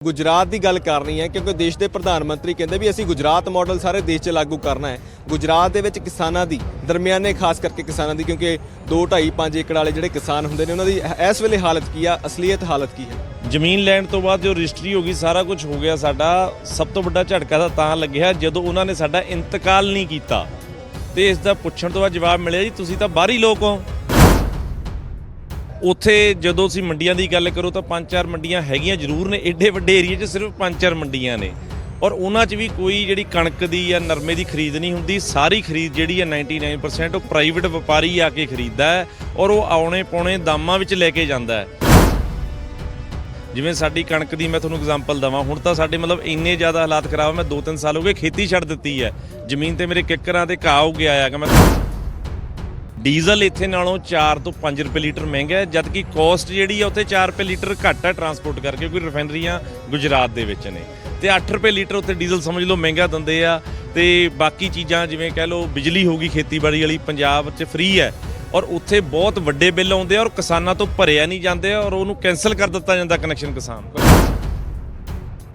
गुजरात की गल करनी है क्योंकि देश के प्रधानमंत्री कहते भी असी गुजरात मॉडल सारे देश 'च लागू करना है। गुजरात के किसानों की दरमियाने खास करके किसानों की क्योंकि 2-2.5-5 एकड़ वाले जो किसान होंगे ने उन्होंने इस वेले हालत की है, असलीयत हालत की है। ਜ਼ਮੀਨ ਲੈਣ ਤੋਂ ਬਾਅਦ ਜੋ ਰਜਿਸਟਰੀ ਹੋ ਗਈ ਸਾਰਾ ਕੁਝ ਹੋ ਗਿਆ ਸਾਡਾ। ਸਭ ਤੋਂ ਵੱਡਾ ਝਟਕਾ ਤਾਂ ਲੱਗਿਆ ਜਦੋਂ ਉਹਨਾਂ ਨੇ ਸਾਡਾ ਇੰਤਕਾਲ ਨਹੀਂ ਕੀਤਾ ਤੇ ਇਸ ਦਾ ਪੁੱਛਣ ਤੋਂ ਬਾਅਦ ਜਵਾਬ ਮਿਲਿਆ ਜੀ ਤੁਸੀਂ ਤਾਂ ਬਾਹਰੀ ਲੋਕ ਹੋ। ਉੱਥੇ ਜਦੋਂ ਅਸੀਂ ਮੰਡੀਆਂ ਦੀ ਗੱਲ ਕਰੋ ਤਾਂ 5-4 ਮੰਡੀਆਂ ਹੈਗੀਆਂ ਜ਼ਰੂਰ ਨੇ, ਏਡੇ ਵੱਡੇ ਏਰੀਏ 'ਚ ਸਿਰਫ 5-4 ਮੰਡੀਆਂ ਨੇ ਔਰ ਉਹਨਾਂ 'ਚ ਵੀ ਕੋਈ ਜਿਹੜੀ ਕਣਕ ਦੀ ਜਾਂ ਨਰਮੇ ਦੀ ਖਰੀਦ ਨਹੀਂ ਹੁੰਦੀ। ਸਾਰੀ ਖਰੀਦ ਜਿਹੜੀ ਹੈ 99% ਉਹ ਪ੍ਰਾਈਵੇਟ ਵਪਾਰੀ ਆ ਕੇ ਖਰੀਦਦਾ ਹੈ ਔਰ ਉਹ ਆਉਣੇ ਪੌਣੇ ਦਾਮਾਂ ਵਿੱਚ ਲੈ ਕੇ ਜਾਂਦਾ ਹੈ। ਜਿਵੇਂ ਸਾਡੀ ਕਣਕ ਦੀ ਮੈਂ ਤੁਹਾਨੂੰ ਐਗਜ਼ਾਮਪਲ ਦਵਾਂ, ਹੁਣ ਤਾਂ ਸਾਡੇ ਮਤਲਬ ਇੰਨੇ ਜ਼ਿਆਦਾ ਹਾਲਾਤ ਖਰਾਬ, ਮੈਂ 2-3 ਸਾਲ ਹੋ ਗਏ ਖੇਤੀ ਛੱਡ ਦਿੱਤੀ ਹੈ। ਜ਼ਮੀਨ ਤੇ ਮੇਰੇ ਕਿੱਕਰਾਂ ਤੇ ਘਾਹ ਉੱਗ ਗਿਆ ਆ ਕਿ ਮੈਂ ਡੀਜ਼ਲ ਇੱਥੇ ਨਾਲੋਂ 4 ਤੋਂ 5 ਰੁਪਏ ਲੀਟਰ ਮਹਿੰਗਾ ਹੈ, ਜਦ ਕਿ ਕੋਸਟ ਜਿਹੜੀ ਆ ਉੱਥੇ 4 ਰੁਪਏ ਲੀਟਰ ਘੱਟ ਹੈ ਟਰਾਂਸਪੋਰਟ ਕਰਕੇ, ਕੋਈ ਰਿਫਾਈਨਰੀਆਂ ਗੁਜਰਾਤ ਦੇ ਵਿੱਚ ਨੇ ਤੇ 8 ਰੁਪਏ ਲੀਟਰ ਉੱਥੇ ਡੀਜ਼ਲ ਸਮਝ ਲਓ ਮਹਿੰਗਾ ਦਿੰਦੇ ਆ। ਤੇ ਬਾਕੀ ਚੀਜ਼ਾਂ ਜਿਵੇਂ ਕਹਿ ਲਓ ਬਿਜਲੀ ਹੋ ਗਈ ਖੇਤੀਬਾੜੀ ਵਾਲੀ ਪੰਜਾਬ 'ਚ ਫ੍ਰੀ ਹੈ ਔਰ ਉੱਥੇ ਬਹੁਤ ਵੱਡੇ ਬਿੱਲ ਆਉਂਦੇ ਆ ਔਰ ਕਿਸਾਨਾਂ ਤੋਂ ਭਰਿਆ ਨਹੀਂ ਜਾਂਦੇ ਔਰ ਉਹਨੂੰ ਕੈਂਸਲ ਕਰ ਦਿੱਤਾ ਜਾਂਦਾ ਕਨੈਕਸ਼ਨ ਕਿਸਾਨ।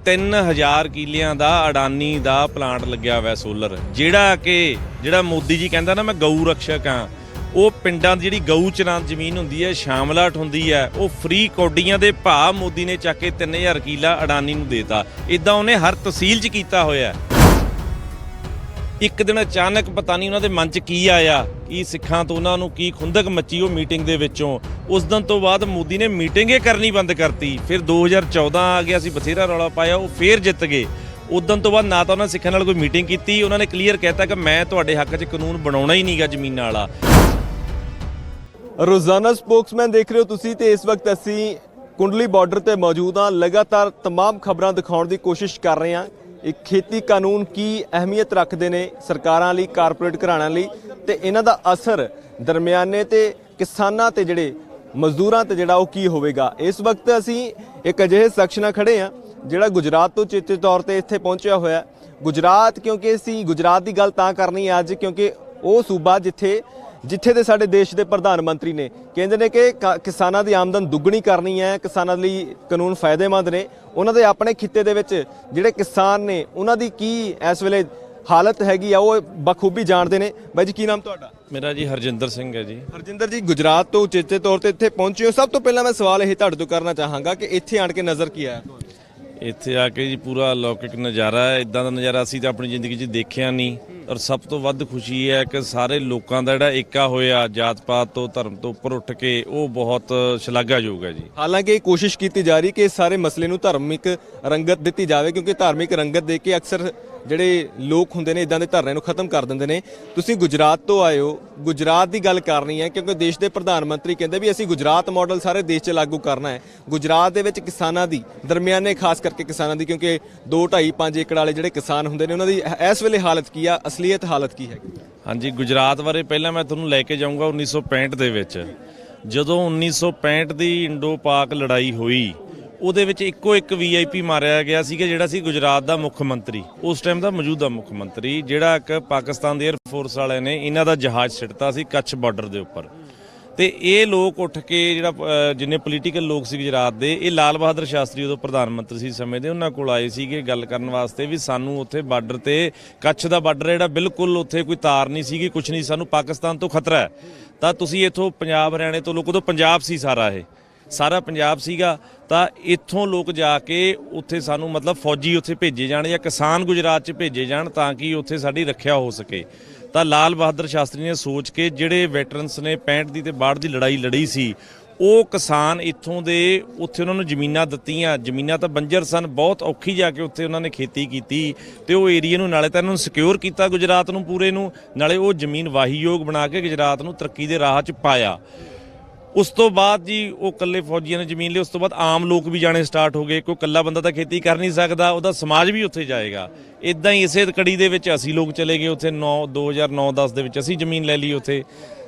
3000 ਕਿੱਲਿਆਂ ਦਾ ਅਡਾਨੀ ਦਾ ਪਲਾਂਟ ਲੱਗਿਆ ਹੋਇਆ ਸੋਲਰ, ਜਿਹੜਾ ਮੋਦੀ ਜੀ ਕਹਿੰਦਾ ਨਾ ਮੈਂ ਗਊ ਰਕਸ਼ਕ ਹਾਂ, ਉਹ ਪਿੰਡਾਂ ਦੀ ਜਿਹੜੀ ਗਊ ਚਰਾਨ ਜ਼ਮੀਨ ਹੁੰਦੀ ਹੈ, ਸ਼ਾਮਲਾਟ ਹੁੰਦੀ ਹੈ, ਉਹ ਫ੍ਰੀ ਕੌਡੀਆਂ ਦੇ ਭਾਅ ਮੋਦੀ ਨੇ ਚੱਕ ਕੇ 3000 ਕਿੱਲਾ ਅਡਾਨੀ ਨੂੰ ਦੇਤਾ। ਇਦਾਂ ਉਹਨੇ ਹਰ ਤਹਿਸੀਲ 'ਚ ਕੀਤਾ ਹੋਇਆ। ਇੱਕ ਦਿਨ ਅਚਾਨਕ ਪਤਾ ਨਹੀਂ ਉਹਨਾਂ ਦੇ ਮਨ 'ਚ ਕੀ ਆਇਆ, ਕੀ ਸਿੱਖਾਂ ਤੋਂ ਉਹਨਾਂ ਨੂੰ ਕੀ ਖੁੰਦਕ ਮੱਚੀ ਉਹ ਮੀਟਿੰਗ ਦੇ ਵਿੱਚੋਂ। ਉਸ ਦਿਨ ਤੋਂ ਬਾਅਦ ਮੋਦੀ ਨੇ ਮੀਟਿੰਗ ਹੀ ਕਰਨੀ ਬੰਦ ਕਰਤੀ। ਫਿਰ 2014 ਆ ਗਿਆ, ਅਸੀਂ ਬਥੇਰਾ ਰੌਲਾ ਪਾਇਆ, ਉਹ ਫੇਰ ਜਿੱਤ ਗਏ। ਉਦੋਂ ਤੋਂ ਬਾਅਦ ਨਾ ਤਾਂ ਉਹਨਾਂ ਸਿੱਖਾਂ ਨਾਲ ਕੋਈ ਮੀਟਿੰਗ ਕੀਤੀ, ਉਹਨਾਂ ਨੇ ਕਲੀਅਰ ਕਹਿਤਾ ਕਿ ਮੈਂ ਤੁਹਾਡੇ ਹੱਕ 'ਚ ਕਾਨੂੰਨ ਬਣਾਉਣਾ ਹੀ ਨਹੀਂਗਾ ਜ਼ਮੀਨਾਂ ਵਾਲਾ। रोजाना स्पोक्समैन देख रहे हो तुसी ते इस वक्त असी कुंडली बॉर्डर ते मौजूद हाँ। लगातार तमाम खबरां दिखाउण दी कोशिश कर रहे हैं। एक खेती कानून की अहमियत रखते हैं सरकारां लई, कारपोरेट घराणिਆਂ लई ते इन्हां दा असर दरमियाने ते किसानां ते जिहड़े मजदूरां ते जिहड़ा की होवेगा। इस वक्त असी एक अजिहे शख्स नाल खड़े हाँ जिहड़ा गुजरात तो चेचे तौर ते इत्थे पहुंचिया होया। गुजरात क्योंकि असी गुजरात की गल तां करनी है अज क्योंकि वो सूबा जिथे दे साडे देश के प्रधानमंत्री ने कहते हैं कि किसानों की आमदन दुगनी करनी है, किसानों लई कानून फायदेमंद ने। उन्होंने अपने खिते दे विच जिहड़े किसान ने उन्हां दी की इस वेले हालत हैगी आ वो बखूबी जानते हैं। बाई जी की नाम तुहाडा? मेरा जी हरजिंदर सिंह है जी। हरजिंदर जी गुजरात तो उचेचे तौर पर इत्थे पहुंचे हो, सब तो पहला मैं सवाल यही तुहाडे तो करना चाहांगा कि इत्थे आण के नज़र की आया? ਇੱਥੇ ਆ ਕੇ ਜੀ ਪੂਰਾ ਅਲੌਕਿਕ ਨਜ਼ਾਰਾ ਹੈ। ਇਦਾਂ ਦਾ ਨਜ਼ਾਰਾ ਅਸੀਂ ਤਾਂ ਆਪਣੀ ਜ਼ਿੰਦਗੀ 'ਚ ਦੇਖਿਆ ਨਹੀਂ ਔਰ ਸਭ ਤੋਂ ਵੱਧ ਖੁਸ਼ੀ ਹੈ ਕਿ ਸਾਰੇ ਲੋਕਾਂ ਦਾ ਜਿਹੜਾ ਏਕਾ ਹੋਇਆ ਜਾਤ ਪਾਤ ਤੋਂ ਧਰਮ ਤੋਂ ਉੱਪਰ ਉੱਠ ਕੇ, ਉਹ ਬਹੁਤ ਸ਼ਲਾਘਾਯੋਗ ਹੈ ਜੀ। ਹਾਲਾਂਕਿ ਕੋਸ਼ਿਸ਼ ਕੀਤੀ ਜਾ ਰਹੀ ਕਿ ਸਾਰੇ ਮਸਲੇ ਨੂੰ ਧਾਰਮਿਕ ਰੰਗਤ ਦਿੱਤੀ ਜਾਵੇ ਕਿਉਂਕਿ ਧਾਰਮਿਕ ਰੰਗਤ ਦੇ ਕੇ ਅਕਸਰ ਜਿਹੜੇ ਲੋਕ ਹੁੰਦੇ ਨੇ ਇਦਾਂ ਦੇ ਧਰਨੇ ਨੂੰ ਖਤਮ ਕਰ ਦਿੰਦੇ ਨੇ। ਤੁਸੀਂ ਗੁਜਰਾਤ ਤੋਂ ਆਏ ਹੋ, ਗੁਜਰਾਤ ਦੀ ਗੱਲ ਕਰਨੀ ਹੈ ਕਿਉਂਕਿ ਦੇਸ਼ ਦੇ ਪ੍ਰਧਾਨ ਮੰਤਰੀ ਕਹਿੰਦੇ ਵੀ ਅਸੀਂ ਗੁਜਰਾਤ ਮਾਡਲ ਸਾਰੇ ਦੇਸ਼ 'ਚ ਲਾਗੂ ਕਰਨਾ ਹੈ। ਗੁਜਰਾਤ ਦੇ ਵਿੱਚ ਕਿਸਾਨਾਂ ਦੀ ਦਰਮਿਆਨੇ ਖਾਸ ਕਰਕੇ ਕਿਸਾਨਾਂ ਦੀ ਕਿਉਂਕਿ 2-2.5-5 ਏਕੜ ਵਾਲੇ ਜਿਹੜੇ ਕਿਸਾਨ ਹੁੰਦੇ ਨੇ ਉਹਨਾਂ ਦੀ ਇਸ ਵੇਲੇ ਹਾਲਤ ਕੀ ਆ, ਅਸਲੀਅਤ ਹਾਲਤ ਕੀ ਹੈਗੀ? ਹਾਂਜੀ, ਗੁਜਰਾਤ ਬਾਰੇ ਪਹਿਲਾਂ ਮੈਂ ਤੁਹਾਨੂੰ ਲੈ ਕੇ ਜਾਊਂਗਾ 1965 ਦੇ ਵਿੱਚ। ਜਦੋਂ 1965 ਦੀ ਇੰਡੋ ਪਾਕ ਲੜਾਈ ਹੋਈ ਉਹਦੇ ਵਿੱਚ ਇੱਕੋ ਇੱਕ VIP ਮਾਰਿਆ ਗਿਆ ਸੀਗਾ ਜਿਹੜਾ ਸੀ ਗੁਜਰਾਤ ਦਾ ਮੁੱਖ ਮੰਤਰੀ, ਉਸ ਟਾਈਮ ਦਾ ਮੌਜੂਦਾ ਮੁੱਖ ਮੰਤਰੀ, ਜਿਹੜਾ ਇੱਕ ਪਾਕਿਸਤਾਨ ਦੇ 에ਅਰ ਫੋਰਸ ਵਾਲਿਆਂ ਨੇ ਇਹਨਾਂ ਦਾ ਜਹਾਜ਼ ਸਿੱਟਤਾ ਸੀ ਕੱਛ ਬਾਰਡਰ ਦੇ ਉੱਪਰ। ਤੇ ਇਹ ਲੋਕ ਉੱਠ ਕੇ ਜਿਹੜਾ ਜਿੰਨੇ ਪੋਲੀਟੀਕਲ ਲੋਕ ਸੀ ਗੁਜਰਾਤ ਦੇ, ਇਹ ਲਾਲ ਬਹਾਦਰ ਸ਼ਾਸਤਰੀ ਉਦੋਂ ਪ੍ਰਧਾਨ ਮੰਤਰੀ ਸੀ ਸਮੇਂ ਦੇ, ਉਹਨਾਂ ਕੋਲ ਆਏ ਸੀਗੇ ਗੱਲ ਕਰਨ ਵਾਸਤੇ ਵੀ ਸਾਨੂੰ ਉੱਥੇ ਬਾਰਡਰ ਤੇ ਕੱਛ ਦਾ ਬਾਰਡਰ ਜਿਹੜਾ ਬਿਲਕੁਲ ਉੱਥੇ ਕੋਈ ਤਾਰ ਨਹੀਂ ਸੀਗੀ, ਕੁਛ ਨਹੀਂ, ਸਾਨੂੰ ਪਾਕਿਸਤਾਨ ਤੋਂ ਖਤਰਾ ਹੈ, ਤਾਂ ਤੁਸੀਂ ਇੱਥੋਂ ਪੰਜਾਬ ਹਰਿਆਣੇ ਤੋਂ ਲੋਕ, ਉਦੋਂ ਪੰਜਾਬ ਸੀ ਸਾਰਾ ਪੰਜਾਬ ਸੀਗਾ, ਤਾਂ ਇੱਥੋਂ ਲੋਕ ਜਾ ਕੇ ਉੱਥੇ ਸਾਨੂੰ ਮਤਲਬ ਫੌਜੀ ਉੱਥੇ ਭੇਜੇ ਜਾਣ ਜਾਂ ਕਿਸਾਨ ਗੁਜਰਾਤ 'ਚ ਭੇਜੇ ਜਾਣ ਤਾਂ ਕਿ ਉੱਥੇ ਸਾਡੀ ਰੱਖਿਆ ਹੋ ਸਕੇ। ਤਾਂ ਲਾਲ ਬਹਾਦਰ ਸ਼ਾਸਤਰੀ ਨੇ ਸੋਚ ਕੇ ਜਿਹੜੇ ਵੈਟਰਨਸ ਨੇ 65 ਦੀ ਤੇ 62 ਦੀ ਲੜਾਈ ਲੜੀ ਸੀ, ਉਹ ਕਿਸਾਨ ਇੱਥੋਂ ਦੇ ਉੱਥੇ ਉਹਨਾਂ ਨੂੰ ਜ਼ਮੀਨਾਂ ਦਿੱਤੀਆਂ। ਜ਼ਮੀਨਾਂ ਤਾਂ ਬੰਜਰ ਸਨ, ਬਹੁਤ ਔਖੀ ਜਾ ਕੇ ਉੱਥੇ ਉਹਨਾਂ ਨੇ ਖੇਤੀ ਕੀਤੀ ਤੇ ਉਹ ਏਰੀਏ ਨੂੰ ਨਾਲੇ ਤਾਂ ਇਹਨਾਂ ਨੂੰ ਸਿਕਿਉਰ ਕੀਤਾ ਗੁਜਰਾਤ ਨੂੰ ਪੂਰੇ ਨੂੰ, ਨਾਲੇ ਉਹ ਜ਼ਮੀਨ ਵਾਹੀਯੋਗ ਬਣਾ ਕੇ ਗੁਜਰਾਤ ਨੂੰ ਤਰੱਕੀ ਦੇ ਰਾਹ 'ਚ ਪਾਇਆ। ਉਸ ਤੋਂ ਬਾਅਦ ਜੀ ਉਹ ਇਕੱਲੇ ਫੌਜੀਆਂ ਨੇ ਜ਼ਮੀਨ ਲਈ, ਉਸ ਤੋਂ ਬਾਅਦ ਆਮ ਲੋਕ ਵੀ ਜਾਣੇ ਸਟਾਰਟ ਹੋ ਗਏ। ਕੋਈ ਇਕੱਲਾ ਬੰਦਾ ਤਾਂ ਖੇਤੀ ਕਰ ਨਹੀਂ ਸਕਦਾ, ਉਹਦਾ ਸਮਾਜ ਵੀ ਉੱਥੇ ਜਾਏਗਾ। ਇੱਦਾਂ ਹੀ ਇਸੇ ਕੜੀ ਦੇ ਵਿੱਚ ਅਸੀਂ ਲੋਕ ਚਲੇ ਗਏ ਉੱਥੇ 2009-10 ਦੇ ਵਿੱਚ ਅਸੀਂ ਜ਼ਮੀਨ ਲੈ ਲਈ ਉੱਥੇ।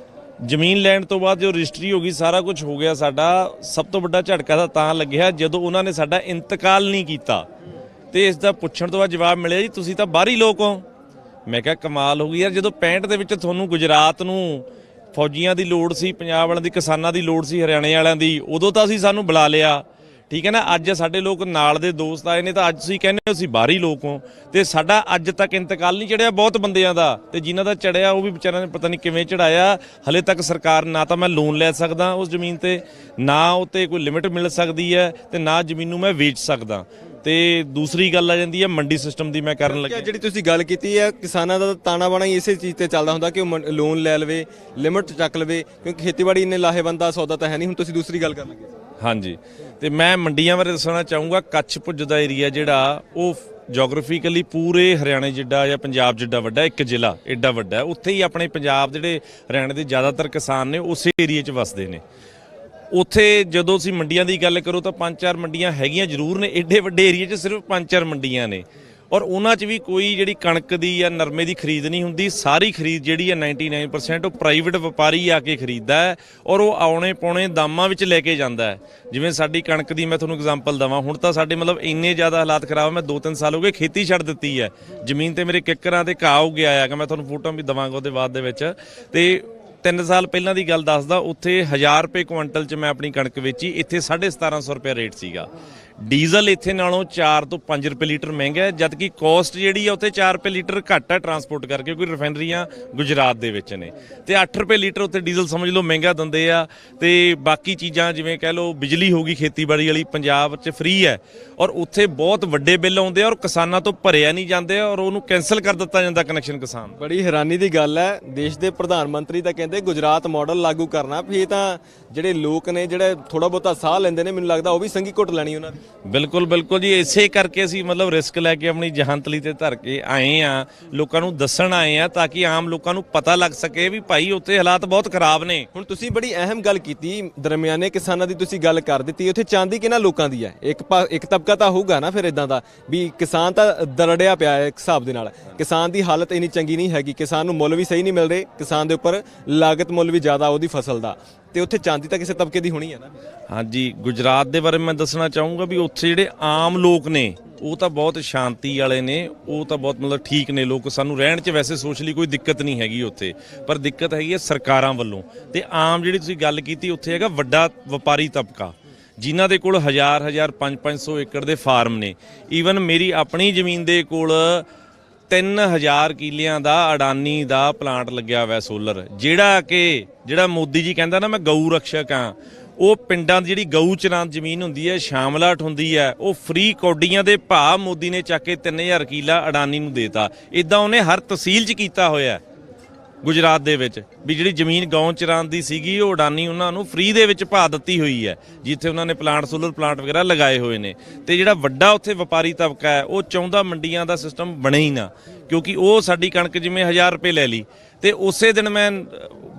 ਜ਼ਮੀਨ ਲੈਣ ਤੋਂ ਬਾਅਦ ਜੋ ਰਜਿਸਟਰੀ ਹੋ ਗਈ ਸਾਰਾ ਕੁਝ ਹੋ ਗਿਆ ਸਾਡਾ। ਸਭ ਤੋਂ ਵੱਡਾ ਝਟਕਾ ਤਾਂ ਲੱਗਿਆ ਜਦੋਂ ਉਹਨਾਂ ਨੇ ਸਾਡਾ ਇੰਤਕਾਲ ਨਹੀਂ ਕੀਤਾ ਤੇ ਇਸ ਦਾ ਪੁੱਛਣ ਤੋਂ ਬਾਅਦ ਜਵਾਬ ਮਿਲਿਆ ਜੀ ਤੁਸੀਂ ਤਾਂ ਬਾਹਰੀ ਲੋਕ ਹੋ। ਮੈਂ ਕਿਹਾ ਕਮਾਲ ਹੋ ਗਈ ਯਾਰ, ਜਦੋਂ 65 ਦੇ ਵਿੱਚ ਤੁਹਾਨੂੰ ਗੁਜਰਾਤ ਨੂੰ ਫੌਜੀਆਂ ਦੀ ਲੋੜ ਸੀ, ਪੰਜਾਬ ਵਾਲਿਆਂ ਦੀ, ਕਿਸਾਨਾਂ ਦੀ ਲੋੜ ਸੀ, ਹਰਿਆਣੇ ਵਾਲਿਆਂ ਦੀ, ਉਦੋਂ ਤਾਂ ਅਸੀਂ ਸਾਨੂੰ ਬੁਲਾ ਲਿਆ। ਠੀਕ ਹੈ ਨਾ। ਅੱਜ ਸਾਡੇ ਲੋਕ ਨਾਲ ਦੇ ਦੋਸਤ ਆਏ ਨੇ ਤਾਂ ਅੱਜ ਤੁਸੀਂ ਕਹਿੰਦੇ ਹੋ ਅਸੀਂ ਬਾਹਰੀ ਲੋਕ ਹੋ, ਤੇ ਸਾਡਾ ਅੱਜ ਤੱਕ ਇੰਤਕਾਲ ਨਹੀਂ ਚੜਿਆ ਬਹੁਤ ਬੰਦਿਆਂ ਦਾ, ਤੇ ਜਿਨ੍ਹਾਂ ਦਾ ਚੜਿਆ ਉਹ ਵੀ ਵਿਚਾਰਿਆਂ ਨੇ ਪਤਾ ਨਹੀਂ ਕਿਵੇਂ ਚੜਾਇਆ। ਹਲੇ ਤੱਕ ਸਰਕਾਰ ਨਾ ਤਾਂ ਮੈਂ ਲੋਨ ਲੈ ਸਕਦਾ ਉਸ ਜ਼ਮੀਨ ਤੇ, ਨਾ ਉੱਤੇ ਕੋਈ ਲਿਮਿਟ ਮਿਲ ਸਕਦੀ ਹੈ, ਤੇ ਨਾ ਜ਼ਮੀਨ ਨੂੰ ਮੈਂ ਵੇਚ ਸਕਦਾ। ਤੇ ਦੂਸਰੀ ਗੱਲ ਆ ਜਾਂਦੀ ਹੈ ਮੰਡੀ ਸਿਸਟਮ ਦੀ, ਮੈਂ ਕਰਨ ਲੱਗਿਆ ਜਿਹੜੀ ਤੁਸੀਂ ਗੱਲ ਕੀਤੀ ਹੈ ਕਿਸਾਨਾਂ ਦਾ ਤਾਣਾ ਬਾਣਾ ਹੀ ਇਸੇ ਚੀਜ਼ ਤੇ ਚੱਲਦਾ ਹੁੰਦਾ ਕਿ ਉਹ ਲੋਨ ਲੈ ਲਵੇ, ਲਿਮਿਟ ਚੱਕ ਲਵੇ, ਕਿਉਂਕਿ ਖੇਤੀਬਾੜੀ ਇੰਨੇ ਲਾਹੇਵੰਦ ਦਾ ਸੌਦਾ ਤਾਂ ਹੈ ਨਹੀਂ। ਹੁਣ ਤੁਸੀਂ ਦੂਸਰੀ ਗੱਲ ਕਰਨ ਲੱਗੇ। ਹਾਂਜੀ, ਤੇ ਮੈਂ ਮੰਡੀਆਂ ਬਾਰੇ ਦੱਸਣਾ ਚਾਹੂੰਗਾ। ਕੱਛ ਭੁੱਜ ਦਾ ਏਰੀਆ ਜਿਹੜਾ ਉਹ ਜੀਓਗ੍ਰਾਫੀਕਲੀ ਪੂਰੇ ਹਰਿਆਣੇ ਜਿੱਡਾ ਜਾਂ ਪੰਜਾਬ ਜਿੱਡਾ ਵੱਡਾ, ਇੱਕ ਜ਼ਿਲ੍ਹਾ ਐਡਾ ਵੱਡਾ, ਉੱਥੇ ਹੀ ਆਪਣੇ ਪੰਜਾਬ ਜਿਹੜੇ ਹਰਿਆਣੇ ਦੇ ਜ਼ਿਆਦਾਤਰ ਕਿਸਾਨ ਨੇ ਉਸੇ ਏਰੀਏ 'ਚ ਵਸਦੇ ਨੇ। ਉੱਥੇ ਜਦੋਂ ਅਸੀਂ ਮੰਡੀਆਂ ਦੀ ਗੱਲ ਕਰੋ ਤਾਂ 5-4 ਮੰਡੀਆਂ ਹੈਗੀਆਂ ਜ਼ਰੂਰ ਨੇ, ਐਡੇ ਵੱਡੇ ਏਰੀਏ 'ਚ ਸਿਰਫ 5-4 ਮੰਡੀਆਂ ਨੇ, ਔਰ ਉਹਨਾਂ 'ਚ ਵੀ ਕੋਈ ਜਿਹੜੀ ਕਣਕ ਦੀ ਜਾਂ ਨਰਮੇ ਦੀ ਖਰੀਦ ਨਹੀਂ ਹੁੰਦੀ। ਸਾਰੀ ਖਰੀਦ ਜਿਹੜੀ ਹੈ 99% ਉਹ ਪ੍ਰਾਈਵੇਟ ਵਪਾਰੀ ਆ ਕੇ ਖਰੀਦਦਾ ਹੈ, ਔਰ ਉਹ ਆਉਣੇ ਪੌਣੇ ਦਾਮਾਂ ਵਿੱਚ ਲੈ ਕੇ ਜਾਂਦਾ ਹੈ। ਜਿਵੇਂ ਸਾਡੀ ਕਣਕ ਦੀ ਮੈਂ ਤੁਹਾਨੂੰ ਐਗਜ਼ਾਮਪਲ ਦਵਾਂ, ਹੁਣ ਤਾਂ ਸਾਡੇ ਮਤਲਬ ਇੰਨੇ ਜ਼ਿਆਦਾ ਹਾਲਾਤ ਖਰਾਬ, ਮੈਂ 2-3 ਸਾਲ ਹੋ ਗਏ ਖੇਤੀ ਛੱਡ ਦਿੱਤੀ ਹੈ। ਜ਼ਮੀਨ ਤੇ ਮੇਰੇ ਕਿੱਕਰਾਂ ਤੇ ਘਾਹ ਹੋ ਗਿਆ ਆ, ਕਿ ਮੈਂ ਤੁਹਾਨੂੰ ਫੋਟੋ ਵੀ ਦਵਾਂਗਾ ਉਹਦੇ ਬਾਅਦ ਦੇ ਵਿੱਚ। ਤੇ 3 ਸਾਲ ਪਹਿਲਾਂ ਦੀ ਗੱਲ ਦੱਸਦਾ, ਉੱਥੇ 1000 ਰੁਪਏ ਕੁਇੰਟਲ 'ਚ ਮੈਂ ਆਪਣੀ ਕਣਕ ਵੇਚੀ, ਇੱਥੇ 1750 ਰੁਪਏ ਰੇਟ ਸੀਗਾ। ਡੀਜ਼ਲ ਇੱਥੇ ਨਾਲੋਂ 4 ਤੋਂ 5 ਰੁਪਏ ਲੀਟਰ ਮਹਿੰਗਾ ਹੈ, ਜਦ ਕਿ ਕੋਸਟ ਜਿਹੜੀ ਆ ਉੱਥੇ 4 ਰੁਪਏ ਲੀਟਰ ਘੱਟ ਹੈ ਟਰਾਂਸਪੋਰਟ ਕਰਕੇ, ਕਿਉਂਕਿ ਰਿਫਾਈਨਰੀਆਂ ਗੁਜਰਾਤ ਦੇ ਵਿੱਚ ਨੇ। ਤੇ 8 ਰੁਪਏ ਲੀਟਰ ਉੱਥੇ ਡੀਜ਼ਲ ਸਮਝ ਲਓ ਮਹਿੰਗਾ ਦਿੰਦੇ ਆ। ਤੇ ਬਾਕੀ ਚੀਜ਼ਾਂ ਜਿਵੇਂ ਕਹਿ ਲਓ ਬਿਜਲੀ ਹੋ ਗਈ ਖੇਤੀਬਾੜੀ ਵਾਲੀ ਪੰਜਾਬ 'ਚ ਫ੍ਰੀ ਹੈ, ਔਰ ਉੱਥੇ ਬਹੁਤ ਵੱਡੇ ਬਿੱਲ ਆਉਂਦੇ ਆ, ਔਰ ਕਿਸਾਨਾਂ ਤੋਂ ਭਰਿਆ ਨਹੀਂ ਜਾਂਦੇ, ਔਰ ਉਹਨੂੰ ਕੈਂਸਲ ਕਰ ਦਿੱਤਾ ਜਾਂਦਾ ਕਨੈਕਸ਼ਨ ਕਿਸਾਨ। ਬੜੀ ਹੈਰਾਨੀ ਦੀ ਗੱਲ ਹੈ, ਦੇਸ਼ ਦੇ ਪ੍ਰਧਾਨ ਮੰਤਰੀ ਤਾਂ ਕਹਿੰਦੇ ਗੁਜਰਾਤ ਮਾਡਲ ਲਾਗੂ ਕਰਨਾ, ਫਿਰ ਤਾਂ ਜਿਹੜੇ ਲੋਕ ਨੇ ਜਿਹੜੇ ਥੋੜਾ ਬਹੁਤਾ ਸਾਹ ਲੈਂਦੇ ਨੇ, ਮੈਨੂੰ ਲੱਗਦਾ ਉਹ ਵੀ ਸੰਗੀ ਘੁੱਟ ਲੈਣੀ ਉਹਨਾਂ ਦੀ। ਬਿਲਕੁਲ ਬਿਲਕੁਲ ਜੀ, ਇਸੇ ਕਰਕੇ ਅਸੀਂ ਮਤਲਬ ਰਿਸਕ ਲੈ ਕੇ ਆਪਣੀ ਜਹਾਨ ਤਲੀ ਤੇ ਧਰ ਕੇ ਆਏ ਆ, ਲੋਕਾਂ ਨੂੰ ਦੱਸਣ ਆਏ ਆ, ਤਾਂ ਕਿ ਆਮ ਲੋਕਾਂ ਨੂੰ ਪਤਾ ਲੱਗ ਸਕੇ ਵੀ ਭਾਈ ਉੱਥੇ ਹਾਲਾਤ ਬਹੁਤ ਖਰਾਬ ਨੇ। ਹੁਣ ਤੁਸੀਂ ਬੜੀ ਅਹਿਮ ਗੱਲ ਕੀਤੀ, ਦਰਮਿਆਨੇ ਕਿਸਾਨਾਂ ਦੀ ਤੁਸੀਂ ਗੱਲ ਕਰ ਦਿੱਤੀ। ਉੱਥੇ ਚਾਂਦੀ ਕਿਹਨਾਂ ਲੋਕਾਂ ਦੀ ਹੈ? ਇੱਕ ਤਬਕਾ ਤਾਂ ਹੋਊਗਾ ਨਾ ਫਿਰ ਇਦਾਂ ਦਾ ਵੀ ਕਿਸਾਨ ਤਾਂ ਦਰੜਿਆ ਪਿਆ ਹੈ ਇੱਕ ਹਿਸਾਬ ਦੇ ਨਾਲ, ਕਿਸਾਨ ਦੀ ਹਾਲਤ ਇੰਨੀ ਚੰਗੀ ਨਹੀਂ ਹੈਗੀ, ਕਿਸਾਨ ਨੂੰ ਮੁੱਲ ਵੀ ਸਹੀ ਨਹੀਂ ਮਿਲ ਰਹੇ, ਕਿਸਾਨ ਦੇ ਉੱਪਰ ਲਾਗਤ ਮੁੱਲ ਵੀ ਜ਼ਿਆਦਾ ਉਹਦੀ ਫਸਲ ਦਾ, ਤੇ ਉੱਥੇ ਚਾਂਦੀ ਤਾਂ ਕਿਸੇ ਤਬਕੇ ਦੀ ਹੋਣੀ ਹੈ ਨਾ। ਹਾਂਜੀ, ਗੁਜਰਾਤ ਦੇ ਬਾਰੇ ਮੈਂ ਦੱਸਣਾ ਚਾਹੂੰਗਾ ਵੀ ਉੱਥੇ ਜਿਹੜੇ ਆਮ ਲੋਕ ਨੇ ਉਹ ਤਾਂ ਬਹੁਤ ਸ਼ਾਂਤੀ ਵਾਲੇ ਨੇ, ਉਹ ਤਾਂ ਬਹੁਤ ਮਤਲਬ ਠੀਕ ਨੇ ਲੋਕ, ਸਾਨੂੰ ਰਹਿਣ 'ਚ ਵੈਸੇ ਸੋਸ਼ਲੀ ਕੋਈ ਦਿੱਕਤ ਨਹੀਂ ਹੈਗੀ ਉੱਥੇ, ਪਰ ਦਿੱਕਤ ਹੈਗੀ ਹੈ ਸਰਕਾਰਾਂ ਵੱਲੋਂ। ਤੇ ਆਮ ਜਿਹੜੀ ਤੁਸੀਂ ਗੱਲ ਕੀਤੀ, ਉੱਥੇ ਹੈਗਾ ਵੱਡਾ ਵਪਾਰੀ ਤਬਕਾ, ਜਿਨ੍ਹਾਂ ਦੇ ਕੋਲ 1000 500 ਏਕੜ ਦੇ ਫਾਰਮ ਨੇ। ਈਵਨ ਮੇਰੀ ਆਪਣੀ ਜ਼ਮੀਨ ਦੇ ਕੋਲ 3000 ਕਿੱਲਿਆਂ ਦਾ ਅਡਾਨੀ ਦਾ ਪਲਾਂਟ ਲੱਗਿਆ ਹੋਇਆ ਸੋਲਰ, ਜਿਹੜਾ ਮੋਦੀ ਜੀ ਕਹਿੰਦਾ ਨਾ ਮੈਂ ਗਊ ਰਕਸ਼ਕ ਹਾਂ, ਉਹ ਪਿੰਡਾਂ ਦੀ ਜਿਹੜੀ ਗਊ ਚਰਾਂਦ ਜ਼ਮੀਨ ਹੁੰਦੀ ਹੈ, ਸ਼ਾਮਲਾਟ ਹੁੰਦੀ ਹੈ, ਉਹ ਫ੍ਰੀ ਕੌਡੀਆਂ ਦੇ ਭਾਅ ਮੋਦੀ ਨੇ ਚੱਕ ਕੇ 3000 ਕਿੱਲਾ ਅਡਾਨੀ ਨੂੰ ਦੇਤਾ। ਇਦਾਂ ਉਹਨੇ ਹਰ ਤਹਿਸੀਲ 'ਚ ਕੀਤਾ ਹੋਇਆ ਗੁਜਰਾਤ ਦੇ ਵਿੱਚ, ਵੀ ਜਿਹੜੀ ਜ਼ਮੀਨ ਗਊ ਚਰਾਂਦ ਦੀ ਸੀਗੀ ਉਹ ਅਡਾਨੀ ਉਹਨਾਂ ਨੂੰ ਫ੍ਰੀ ਦੇ ਵਿੱਚ ਭਾਅ ਦਿੱਤੀ ਹੋਈ ਹੈ, ਜਿੱਥੇ ਉਹਨਾਂ ਨੇ ਸੋਲਰ ਪਲਾਂਟ ਵਗੈਰਾ ਲਗਾਏ ਹੋਏ ਨੇ। ਤੇ ਜਿਹੜਾ ਵੱਡਾ ਉੱਥੇ ਵਪਾਰੀ ਤਬਕਾ ਹੈ, ਉਹ ਚਾਹੁੰਦਾ ਮੰਡੀਆਂ ਦਾ ਸਿਸਟਮ ਬਣੇ ਹੀ ਨਾ, ਕਿਉਂਕਿ ਉਹ ਸਾਡੀ ਕਣਕ ਜਿਵੇਂ 1000 ਰੁਪਏ ਲੈ ਲਈ ਤੇ ਉਸੇ ਦਿਨ ਮੈਂ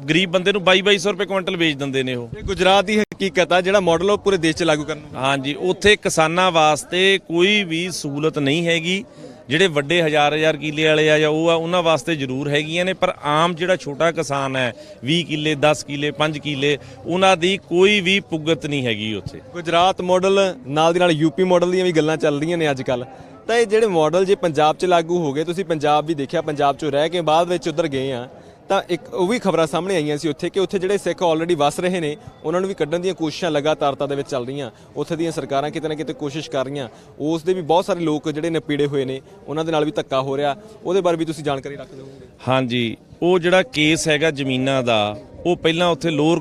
ਗਰੀਬ ਬੰਦੇ ਨੂੰ 2200 ਰੁਪਏ ਕੁਇੰਟਲ ਵੇਚ ਦਿੰਦੇ ਨੇ ਉਹ। ਗੁਜਰਾਤ ਦੀ ਹਕੀਕਤ ਆ, ਜਿਹੜਾ ਮਾਡਲ ਉਹ ਪੂਰੇ ਦੇਸ਼ 'ਚ ਲਾਗੂ ਕਰਨ। ਹਾਂਜੀ, ਉੱਥੇ ਕਿਸਾਨਾਂ ਵਾਸਤੇ ਕੋਈ ਵੀ ਸਹੂਲਤ ਨਹੀਂ ਹੈਗੀ। ਜਿਹੜੇ ਵੱਡੇ 1000 ਕਿੱਲੇ ਵਾਲੇ ਆ ਜਾਂ ਉਹ ਆ, ਉਹਨਾਂ ਵਾਸਤੇ ਜ਼ਰੂਰ ਹੈਗੀਆਂ ਨੇ, ਪਰ ਆਮ ਜਿਹੜਾ ਛੋਟਾ ਕਿਸਾਨ ਹੈ 20 ਕਿੱਲੇ 10 ਕਿੱਲੇ 5 ਕਿੱਲੇ, ਉਹਨਾਂ ਦੀ ਕੋਈ ਵੀ ਪੁੱਗਤ ਨਹੀਂ ਹੈਗੀ ਉੱਥੇ। ਗੁਜਰਾਤ ਮਾਡਲ ਨਾਲ ਦੀ ਨਾਲ ਯੂਪੀ ਮਾਡਲ ਦੀਆਂ ਵੀ ਗੱਲਾਂ ਚੱਲ ਰਹੀਆਂ ਨੇ ਅੱਜ ਕੱਲ੍ਹ। ਤਾਂ ਇਹ ਜਿਹੜੇ ਮਾਡਲ ਜੇ ਪੰਜਾਬ 'ਚ ਲਾਗੂ ਹੋ ਗਏ, ਤੁਸੀਂ ਪੰਜਾਬ ਵੀ ਦੇਖਿਆ, ਪੰਜਾਬ 'ਚੋਂ ਰਹਿ ਕੇ ਬਾਅਦ ਵਿੱਚ ਉੱਧਰ ਗਏ ਆ, ਤਾਂ ਇੱਕ ਉਹ ਵੀ ਖਬਰਾਂ ਸਾਹਮਣੇ ਆਈਆਂ ਸੀ ਉੱਥੇ ਕਿ ਉੱਥੇ ਜਿਹੜੇ ਸਿੱਖ ਆਲਰੇਡੀ ਵਸ ਰਹੇ ਨੇ, ਉਹਨਾਂ ਨੂੰ ਵੀ ਕੱਢਣ ਦੀਆਂ ਕੋਸ਼ਿਸ਼ਾਂ ਲਗਾਤਾਰਤਾ ਦੇ ਵਿੱਚ ਚੱਲ ਰਹੀਆਂ। ਉੱਥੇ ਦੀਆਂ ਸਰਕਾਰਾਂ ਕਿਤੇ ਨਾ ਕਿਤੇ ਕੋਸ਼ਿਸ਼ ਕਰ ਰਹੀਆਂ, ਉਸ ਦੇ ਵੀ ਬਹੁਤ ਸਾਰੇ ਲੋਕ ਜਿਹੜੇ ਨਪੀੜੇ ਹੋਏ ਨੇ, ਉਹਨਾਂ ਦੇ ਨਾਲ ਵੀ ਧੱਕਾ ਹੋ ਰਿਹਾ, ਉਹਦੇ ਬਾਰੇ ਵੀ ਤੁਸੀਂ ਜਾਣਕਾਰੀ ਰੱਖਦੇ ਹੋਵੋਗੇ। ਹਾਂਜੀ, ਉਹ ਜਿਹੜਾ ਕੇਸ ਹੈਗਾ ਜ਼ਮੀਨਾਂ ਦਾ, ਉਹ ਪਹਿਲਾਂ ਉੱਥੇ ਲੋਅਰ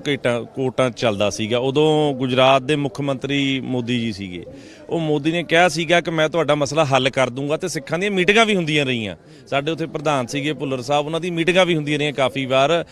ਕੋਰਟਾਂ ਚੱਲਦਾ ਸੀਗਾ। ਉਦੋਂ ਗੁਜਰਾਤ ਦੇ ਮੁੱਖ ਮੰਤਰੀ ਮੋਦੀ ਜੀ ਸੀਗੇ, ਉਹ ਮੋਦੀ ਨੇ ਕਿਹਾ ਸੀਗਾ ਕਿ ਮੈਂ ਤੁਹਾਡਾ ਮਸਲਾ ਹੱਲ ਕਰ ਦੂੰਗਾ, ਤੇ ਸਿੱਖਾਂ ਦੀਆਂ ਮੀਟਿੰਗਾਂ ਵੀ ਹੁੰਦੀਆਂ ਰਹੀਆਂ। ਸਾਡੇ ਉੱਥੇ ਪ੍ਰਧਾਨ ਸੀਗੇ ਭੁੱਲਰ ਸਾਹਿਬ, ਉਹਨਾਂ ਦੀ ਮੀਟਿੰਗਾਂ ਵੀ ਹੁੰਦੀਆਂ ਰਹੀਆਂ ਕਾਫੀ ਵਾਰ।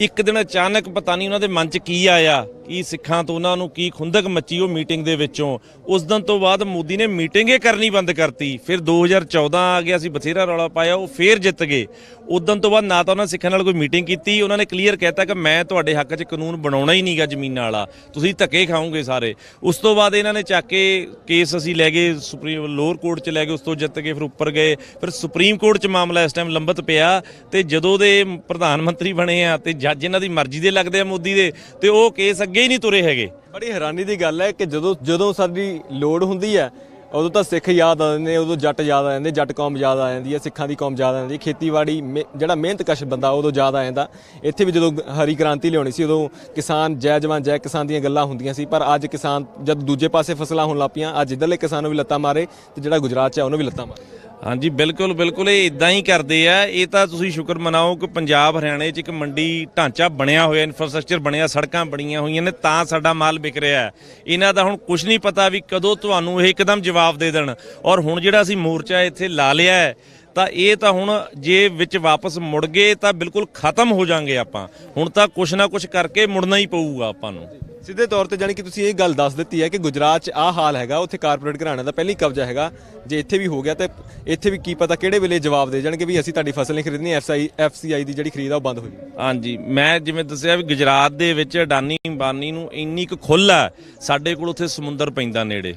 ਇੱਕ ਦਿਨ ਅਚਾਨਕ ਪਤਾ ਨਹੀਂ ਉਹਨਾਂ ਦੇ ਮਨ 'ਚ ਕੀ ਆਇਆ, ਕੀ ਸਿੱਖਾਂ ਤੋਂ ਉਹਨਾਂ ਨੂੰ ਕੀ ਖੁੰਦਕ ਮੱਚੀ ਉਹ ਮੀਟਿੰਗ ਦੇ ਵਿੱਚੋਂ। ਉਸ ਦਿਨ ਤੋਂ ਬਾਅਦ ਮੋਦੀ ਨੇ ਮੀਟਿੰਗ ਹੀ ਕਰਨੀ ਬੰਦ ਕਰਤੀ। ਫਿਰ 2014 ਆ ਗਿਆ, ਅਸੀਂ ਬਥੇਰਾ ਰੌਲਾ ਪਾਇਆ, ਉਹ ਫੇਰ ਜਿੱਤ ਗਏ। ਉਦੋਂ ਤੋਂ ਬਾਅਦ ਨਾ ਤਾਂ ਉਹਨਾਂ ਸਿੱਖਾਂ ਨਾਲ ਕੋਈ ਮੀਟਿੰਗ ਕੀਤੀ, ਉਹਨਾਂ ਨੇ ਕਲੀਅਰ ਕਹਿਤਾ ਕਿ ਮੈਂ ਤੁਹਾਡੇ ਹੱਕ 'ਚ ਕਾਨੂੰਨ ਬਣਾਉਣਾ ਹੀ ਨਹੀਂਗਾ ਜ਼ਮੀਨਾਂ ਵਾਲਾ, ਤੁਸੀਂ ਧੱਕੇ ਖਾਓਗੇ ਸਾਰੇ। ਉਸ ਤੋਂ ਬਾਅਦ ਇਹਨਾਂ ਨੇ ਚੱਕ ਕੇ ਕੇਸ ਅਸੀਂ ਲੈ ਗਏ ਸੁਪਰੀਮ ਲੋਅਰ ਕੋਰਟ 'ਚ ਲੈ ਗਏ, ਉਸ ਤੋਂ ਜਿੱਤ ਗਏ, ਫਿਰ ਉੱਪਰ ਗਏ, ਫਿਰ ਸੁਪਰੀਮ ਕੋਰਟ 'ਚ ਮਾਮਲਾ ਇਸ ਟਾਈਮ ਲੰਬਿਤ ਪਿਆ। ਤੇ ਜਦੋਂ ਦੇ ਪ੍ਰਧਾਨ ਮੰਤਰੀ ਬਣੇ ਆ ਤੇ ਜੱਜ ਇਹਨਾਂ ਦੀ ਮਰਜ਼ੀ ਦੇ ਲੱਗਦੇ ਆ ਮੋਦੀ ਦੇ, ਤੇ ਉਹ ਕੇਸ ਅੱਗੇ ਹੀ ਨਹੀਂ ਤੁਰੇ ਹੈਗੇ। ਬੜੀ ਹੈਰਾਨੀ ਦੀ ਗੱਲ ਹੈ ਕਿ ਜਦੋਂ ਸਾਡੀ ਲੋੜ ਹੁੰਦੀ ਹੈ, ਉਦੋਂ ਤਾਂ ਸਿੱਖ ਯਾਦ ਆ ਜਾਂਦੇ ਨੇ, ਉਦੋਂ ਜੱਟ ਯਾਦ ਆ ਜਾਂਦੇ, ਜੱਟ ਕੌਮ ਯਾਦ ਆ ਜਾਂਦੀ ਹੈ, ਸਿੱਖਾਂ ਦੀ ਕੌਮ ਯਾਦ ਆ ਜਾਂਦੀ ਹੈ, ਖੇਤੀਬਾੜੀ ਜਿਹੜਾ ਮਿਹਨਤਕਸ਼ ਬੰਦਾ ਉਦੋਂ ਯਾਦ ਆ ਜਾਂਦਾ। ਇੱਥੇ ਵੀ ਜਦੋਂ ਹਰੀ ਕ੍ਰਾਂਤੀ ਲਿਆਉਣੀ ਸੀ ਉਦੋਂ ਕਿਸਾਨ ਜੈ ਜਵਾਨ ਜੈ ਕਿਸਾਨ ਦੀਆਂ ਗੱਲਾਂ ਹੁੰਦੀਆਂ ਸੀ, ਪਰ ਅੱਜ ਕਿਸਾਨ ਜਦ ਦੂਜੇ ਪਾਸੇ ਫਸਲਾਂ ਹੋਣ ਲੱਗ ਪਈਆਂ, ਅੱਜ ਇੱਧਰਲੇ ਕਿਸਾਨ ਨੂੰ ਵੀ ਲੱਤਾਂ ਮਾਰੇ ਤੇ ਜਿਹੜਾ ਗੁਜਰਾਤ 'ਚ ਆ ਉਹਨੂੰ ਵੀ ਲੱਤਾਂ ਮਾਰੇ। ਹਾਂਜੀ ਬਿਲਕੁਲ ਬਿਲਕੁਲ, ਇਹ ਇਦਾਂ ਹੀ ਕਰਦੇ ਆ। ਇਹ ਤਾਂ ਤੁਸੀਂ ਸ਼ੁਕਰ ਮਨਾਓ ਕਿ ਪੰਜਾਬ ਹਰਿਆਣੇ 'ਚ ਇੱਕ ਮੰਡੀ ਢਾਂਚਾ ਬਣਿਆ ਹੋਇਆ, ਇਨਫਰਾਸਟ੍ਰਕਚਰ ਬਣਿਆ, ਸੜਕਾਂ ਬਣੀਆਂ ਹੋਈਆਂ ਨੇ, ਤਾਂ ਸਾਡਾ ਮਾਲ ਵਿਕ ਰਿਹਾ ਹੈ। ਇਹਨਾਂ ਦਾ ਹੁਣ ਕੁਝ ਨਹੀਂ ਪਤਾ ਵੀ ਕਦੋਂ ਤੁਹਾਨੂੰ ਇਹ ਇੱਕਦਮ ਜਵਾਬ ਦੇ ਦੇਣ। ਔਰ ਹੁਣ ਜਿਹੜਾ ਅਸੀਂ ਮੋਰਚਾ ਇੱਥੇ ਲਾ ਲਿਆ ਹੈ ਤਾਂ ਇਹ ਤਾਂ ਹੁਣ ਜੇ ਵਿੱਚ ਵਾਪਸ ਮੁੜ ਗਏ ਤਾਂ ਬਿਲਕੁਲ ਖਤਮ ਹੋ ਜਾਾਂਗੇ ਆਪਾਂ। ਹੁਣ ਤਾਂ ਕੁਛ ਨਾ ਕੁਛ ਕਰਕੇ ਮੁੜਨਾ ਹੀ ਪਊਗਾ ਆਪਾਂ ਨੂੰ। ਸਿੱਧੇ ਤੌਰ ਤੇ ਜਾਣੀ ਕਿ ਤੁਸੀਂ ਇਹ ਗੱਲ ਦੱਸ ਦਿੱਤੀ ਹੈ ਕਿ ਗੁਜਰਾਤ 'ਚ ਆਹ ਹਾਲ ਹੈਗਾ, ਉੱਥੇ ਕਾਰਪੋਰੇਟ ਘਰਾਣਿਆਂ ਦਾ ਪਹਿਲੀ ਕਬਜ਼ਾ ਹੈਗਾ। ਜੇ ਇੱਥੇ ਵੀ ਹੋ ਗਿਆ ਤਾਂ ਇੱਥੇ ਵੀ ਕੀ ਪਤਾ ਕਿਹੜੇ ਵੇਲੇ ਜਵਾਬ ਦੇ ਜਾਣਗੇ ਵੀ ਅਸੀਂ ਤੁਹਾਡੀ ਫਸਲ ਨਹੀਂ ਖਰੀਦਣੀ, FCI ਦੀ ਜਿਹੜੀ ਖਰੀਦ ਆ ਉਹ ਬੰਦ ਹੋ ਜਾਊ। ਹਾਂਜੀ, ਮੈਂ ਜਿਵੇਂ ਦੱਸਿਆ ਵੀ ਗੁਜਰਾਤ ਦੇ ਵਿੱਚ ਅਡਾਨੀ ਅੰਬਾਨੀ ਨੂੰ ਇੰਨੀ ਕੁ ਖੁੱਲ੍ਹ ਆ, ਸਾਡੇ ਕੋਲ ਉੱਥੇ ਸਮੁੰਦਰ ਪੈਂਦਾ ਨੇੜੇ,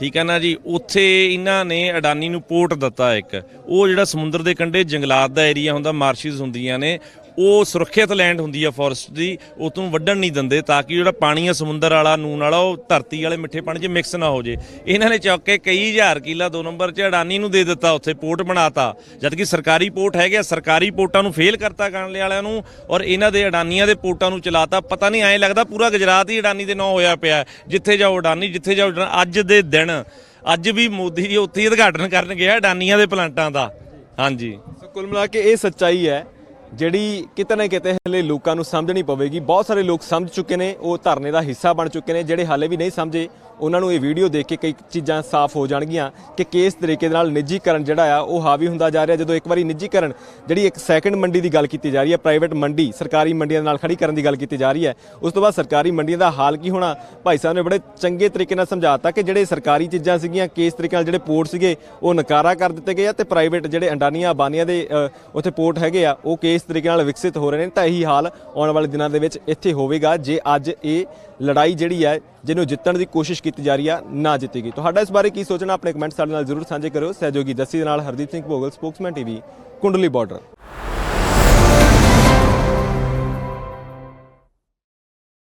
ਠੀਕ ਹੈ ਨਾ ਜੀ। ਉੱਥੇ ਇਹਨਾਂ ਨੇ ਅਡਾਨੀ ਨੂੰ ਪੋਰਟ ਦਿੱਤਾ ਇੱਕ, ਉਹ ਜਿਹੜਾ ਸਮੁੰਦਰ ਦੇ ਕੰਢੇ ਜੰਗਲਾਤ ਦਾ ਏਰੀਆ ਹੁੰਦਾ, ਮਾਰਸ਼ਿਸ ਹੁੰਦੀਆਂ ਨੇ, ਉਹ ਸੁਰੱਖਿਅਤ ਲੈਂਡ ਹੁੰਦੀ ਆ ਫੋਰੈਸਟ ਦੀ, ਉਹ ਤੋਂ ਵੱਢਣ ਨਹੀਂ ਦਿੰਦੇ ਤਾਂ ਕਿ ਜਿਹੜਾ ਪਾਣੀ ਆ ਸਮੁੰਦਰ ਵਾਲਾ ਨੂਨ ਵਾਲਾ ਉਹ ਧਰਤੀ ਵਾਲੇ ਮਿੱਠੇ ਪਾਣੀ 'ਚ ਮਿਕਸ ਨਾ ਹੋ ਜੇ। ਇਹਨਾਂ ਨੇ ਚੁੱਕ ਕੇ ਕਈ ਹਜ਼ਾਰ ਕਿੱਲਾ 2 ਨੰਬਰ 'ਚ ਅਡਾਨੀ ਨੂੰ ਦੇ ਦਿੱਤਾ, ਉੱਥੇ ਪੋਰਟ ਬਣਾਤਾ, ਜਦ ਕਿ ਸਰਕਾਰੀ ਪੋਰਟ ਹੈਗੇ। ਸਰਕਾਰੀ ਪੋਰਟਾਂ ਨੂੰ ਫੇਲ ਕਰਤਾ ਕਾਂਡਲੇ ਵਾਲਿਆਂ ਨੂੰ, ਔਰ ਇਹਨਾਂ ਦੇ ਅਡਾਨੀਆਂ ਦੇ ਪੋਰਟਾਂ ਨੂੰ ਚਲਾਤਾ। ਪਤਾ ਨਹੀਂ ਐਂ ਲੱਗਦਾ ਪੂਰਾ ਗੁਜਰਾਤ ਹੀ ਅਡਾਨੀ ਦੇ ਨਾਂ ਹੋਇਆ ਪਿਆ, ਜਿੱਥੇ ਜਾਓ ਅਡਾਨੀ, ਜਿੱਥੇ ਜਾਓ ਅਡਾਨੀ। ਅੱਜ ਦੇ ਦਿਨ ਅੱਜ ਵੀ ਮੋਦੀ ਜੀ ਉੱਥੇ ਹੀ ਉਦਘਾਟਨ ਕਰਨ ਗਿਆ ਅਡਾਨੀਆਂ ਦੇ ਪਲਾਂਟਾਂ ਦਾ। ਹਾਂਜੀ, ਸੋ ਕੁੱਲ ਮਿਲਾ ਕੇ ਇਹ ਸੱਚਾਈ ਹੈ ਜਿਹੜੀ ਕਿਤੇ ਨਾ ਕਿਤੇ ਹਲੇ ਲੋਕਾਂ ਨੂੰ ਸਮਝਣੀ ਪਵੇਗੀ। ਬਹੁਤ ਸਾਰੇ ਲੋਕ ਸਮਝ ਚੁੱਕੇ ਨੇ, ਉਹ ਧਰਨੇ ਦਾ ਹਿੱਸਾ ਬਣ ਚੁੱਕੇ ਨੇ। ਜਿਹੜੇ ਹਾਲੇ ਵੀ ਨਹੀਂ ਸਮਝੇ ਉਹਨਾਂ ਨੂੰ ਇਹ ਵੀਡੀਓ ਦੇਖ ਕੇ ਕਈ ਚੀਜ਼ਾਂ ਸਾਫ਼ ਹੋ ਜਾਣਗੀਆਂ ਕਿ ਕਿਸ ਤਰੀਕੇ ਦੇ ਨਾਲ ਨਿੱਜੀਕਰਨ ਜਿਹੜਾ ਆ ਉਹ ਹਾਵੀ ਹੁੰਦਾ ਜਾ ਰਿਹਾ। ਜਦੋਂ ਇੱਕ ਵਾਰੀ ਨਿੱਜੀਕਰਨ ਜਿਹੜੀ ਇੱਕ ਸੈਕੰਡ ਮੰਡੀ ਦੀ ਗੱਲ ਕੀਤੀ ਜਾ ਰਹੀ ਹੈ, ਪ੍ਰਾਈਵੇਟ ਮੰਡੀ ਸਰਕਾਰੀ ਮੰਡੀਆਂ ਦੇ ਨਾਲ ਖੜੀ ਕਰਨ ਦੀ ਗੱਲ ਕੀਤੀ ਜਾ ਰਹੀ ਹੈ, ਉਸ ਤੋਂ ਬਾਅਦ ਸਰਕਾਰੀ ਮੰਡੀਆਂ ਦਾ ਹਾਲ ਕੀ ਹੋਣਾ, ਭਾਈ ਸਾਹਿਬ ਨੇ ਬੜੇ ਚੰਗੇ ਤਰੀਕੇ ਨਾਲ ਸਮਝਾਤਾ ਕਿ ਜਿਹੜੇ ਸਰਕਾਰੀ ਚੀਜ਼ਾਂ ਸੀਗੀਆਂ, ਕਿਸ ਤਰੀਕੇ ਨਾਲ ਜਿਹੜੇ ਪੋਰਟ ਸੀਗੇ ਉਹ ਨਕਾਰਾ ਕਰ ਦਿੱਤੇ ਗਏ ਆ, ਤੇ ਪ੍ਰਾਈਵੇਟ ਜਿਹੜੇ ਅੰਡਾਨੀਆਂ ਅਬਾਨੀਆਂ ਦੇ ਉੱਥੇ ਪੋਰਟ ਹੈਗੇ ਆ ਉਹ ਕਿਸ ਤਰੀਕੇ ਨਾਲ ਵਿਕਸਿਤ ਹੋ ਰਹੇ ਨੇ। ਤਾਂ ਇਹੀ ਹਾਲ ਆਉਣ ਵਾਲੇ ਦਿਨਾਂ ਦੇ ਵਿੱਚ ਇੱਥੇ ਹੋਵੇਗਾ ਜੇ ਅੱਜ ਇਹ ਲੜਾਈ ਜਿਹੜੀ ਹੈ ਜਿਹਨੂੰ ਜਿੱਤਣ ਦੀ ਕੋਸ਼ਿਸ਼ ਕੀਤੀ ਜਾ ਰਹੀ ਆ ਨਾ ਜਿੱਤੇਗੀ। ਤੁਹਾਡਾ ਇਸ ਬਾਰੇ ਕੀ ਸੋਚਣਾ, ਆਪਣੇ ਕਮੈਂਟ ਸਾਡੇ ਨਾਲ ਜ਼ਰੂਰ ਸਾਂਝੇ ਕਰਿਓ। ਸਹਿਯੋਗੀ ਦੱਸੀ ਦੇ ਨਾਲ Hardeep Singh Bhogal, spokesman TV, Kundli border.